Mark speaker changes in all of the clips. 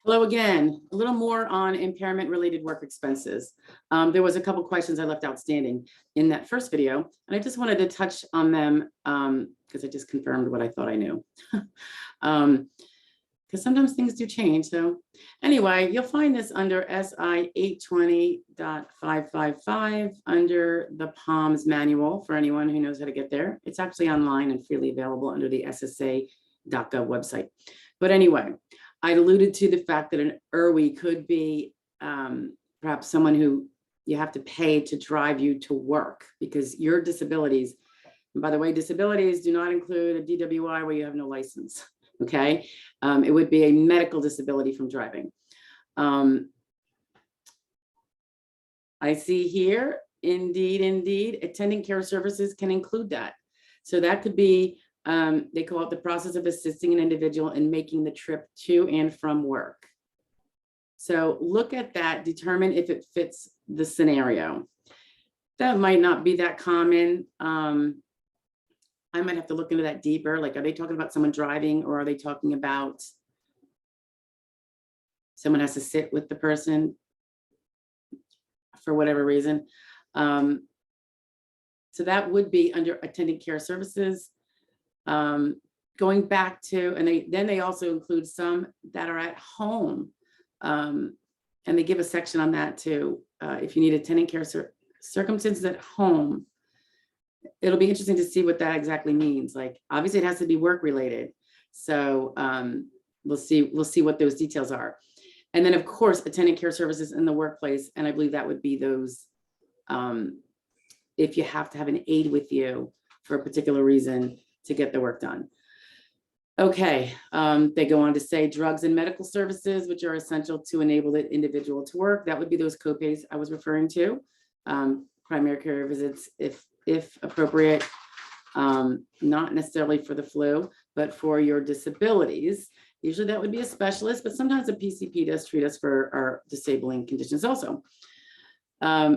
Speaker 1: Hello again. A little more on impairment related work expenses. There was a couple questions I left outstanding in that first video, and I just wanted to touch on them because I just confirmed what I thought I knew. Because sometimes things do change. So anyway, you'll find this under SI 820.555 under the PALMS manual for anyone who knows how to get there. It's actually online and freely available under the SSA.gov website. But anyway, I alluded to the fact that an IRWE could be perhaps someone who you have to pay to drive you to work because your disabilities, and by the way, disabilities do not include a DWI where you have no license, okay? It would be a medical disability from driving. I see here, indeed, attendant care services can include that. So that could be they call it the process of assisting an individual in making the trip to and from work. So look at that, determine if it fits the scenario. That might not be that common. I might have to look into that deeper. Like, are they talking about someone driving, or are they talking about someone has to sit with the person for whatever reason? So that would be under attendant care services. Going back to, and they also include some that are at home, and they give a section on that too. If you need attendant care circumstances at home, it'll be interesting to see what that exactly means. Like, obviously it has to be work related. So we'll see what those details are. And then of course, attendant care services in the workplace. And I believe that would be those, if you have to have an aide with you for a particular reason to get the work done. Okay, they go on to say drugs and medical services, which are essential to enable the individual to work. That would be those copays I was referring to. Primary care visits, if appropriate, not necessarily for the flu, but for your disabilities. Usually that would be a specialist, but sometimes a PCP does treat us for our disabling conditions also.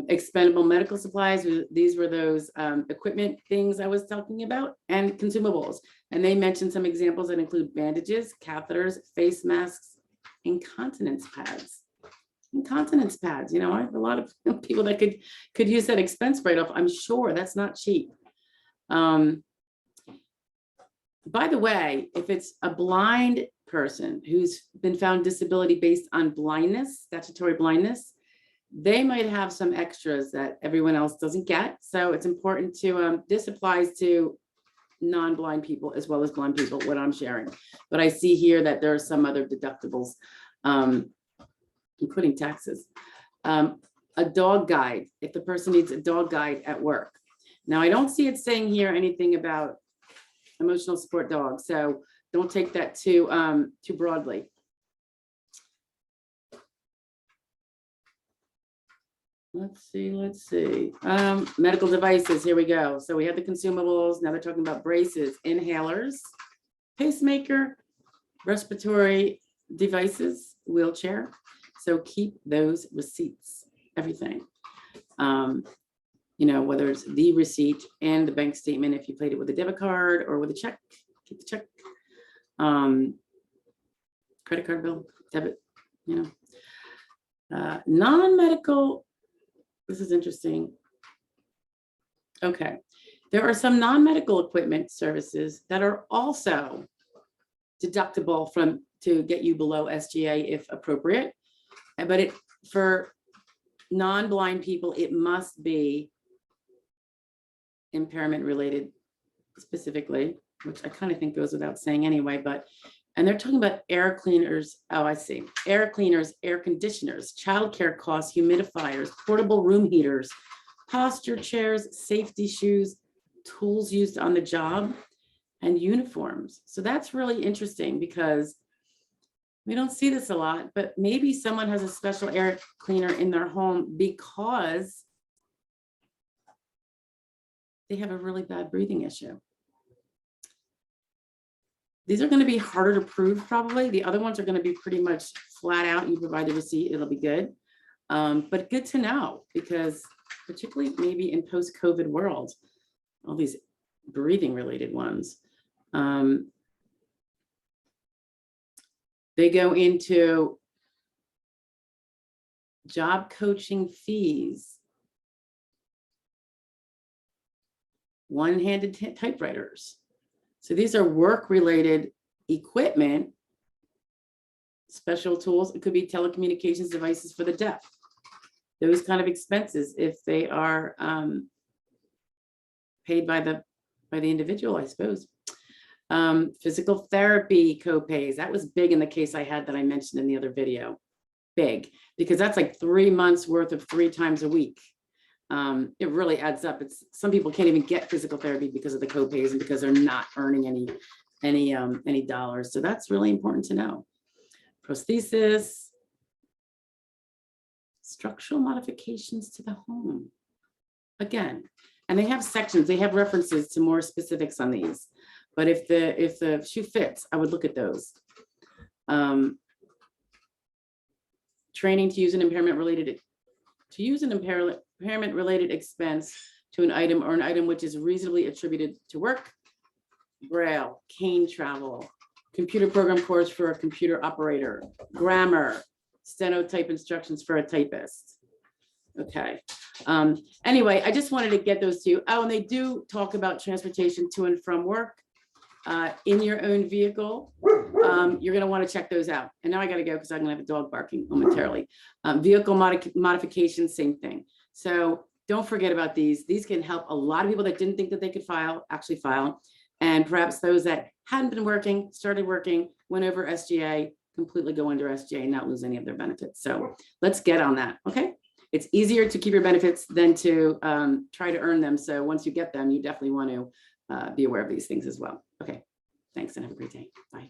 Speaker 1: Expendable medical supplies, these were those equipment things I was talking about, and consumables. And they mentioned some examples that include bandages, catheters, face masks, incontinence pads. Incontinence pads, you know, I have a lot of people that could use that expense write-off. I'm sure that's not cheap. By the way, if it's a blind person who's been found disability based on blindness, statutory blindness, they might have some extras that everyone else doesn't get. So it's important to, this applies to non-blind people as well as blind people, what I'm sharing. But I see here that there are some other deductibles, including taxes. A dog guide, if the person needs a dog guide at work. Now, I don't see it saying here anything about emotional support dogs, so don't take that too broadly. Let's see. Medical devices, here we go. So we have the consumables. Now they're talking about braces, inhalers, pacemaker, respiratory devices, wheelchair. So keep those receipts, everything. You know, whether it's the receipt and the bank statement, if you paid it with a debit card or with a check, keep the check. Credit card bill, debit, you know. Non-medical. This is interesting. Okay, there are some non-medical equipment services that are also deductible to get you below SGA if appropriate. But for non-blind people, it must be impairment related specifically, which I kind of think goes without saying anyway, and they're talking about air cleaners. Oh, I see. Air cleaners, air conditioners, childcare costs, humidifiers, portable room heaters, posture chairs, safety shoes, tools used on the job, and uniforms. So that's really interesting because we don't see this a lot, but maybe someone has a special air cleaner in their home because they have a really bad breathing issue. These are going to be harder to prove probably. The other ones are going to be pretty much flat out. You provide the receipt, it'll be good. But good to know because particularly maybe in post-COVID world, all these breathing related ones. They go into job coaching fees, one-handed typewriters. So these are work-related equipment, special tools. It could be telecommunications devices for the deaf. Those kind of expenses, if they are paid by the individual, I suppose. Physical therapy copays. That was big in the case I had that I mentioned in the other video. Big, because that's like 3 months worth of 3 times a week. It really adds up. It's some people can't even get physical therapy because of the copays and because they're not earning any dollars. So that's really important to know. Prosthesis, structural modifications to the home. Again, and they have sections, they have references to more specifics on these. But if the shoe fits, I would look at those. Training to use an impairment related expense to an item or an item which is reasonably attributed to work. Braille, cane travel, computer program course for a computer operator, grammar, stenotype instructions for a typist. Okay. Anyway, I just wanted to get those to you. Oh, and they do talk about transportation to and from work in your own vehicle. You're going to want to check those out. And now I got to go because I'm going to have a dog barking momentarily. Vehicle modification, same thing. So don't forget about these. These can help a lot of people that didn't think that they could actually file. And perhaps those that hadn't been working, started working, went over SGA, completely go under SGA and not lose any of their benefits. So let's get on that. Okay. It's easier to keep your benefits than to try to earn them. So once you get them, you definitely want to be aware of these things as well. Okay. Thanks and have a great day. Bye.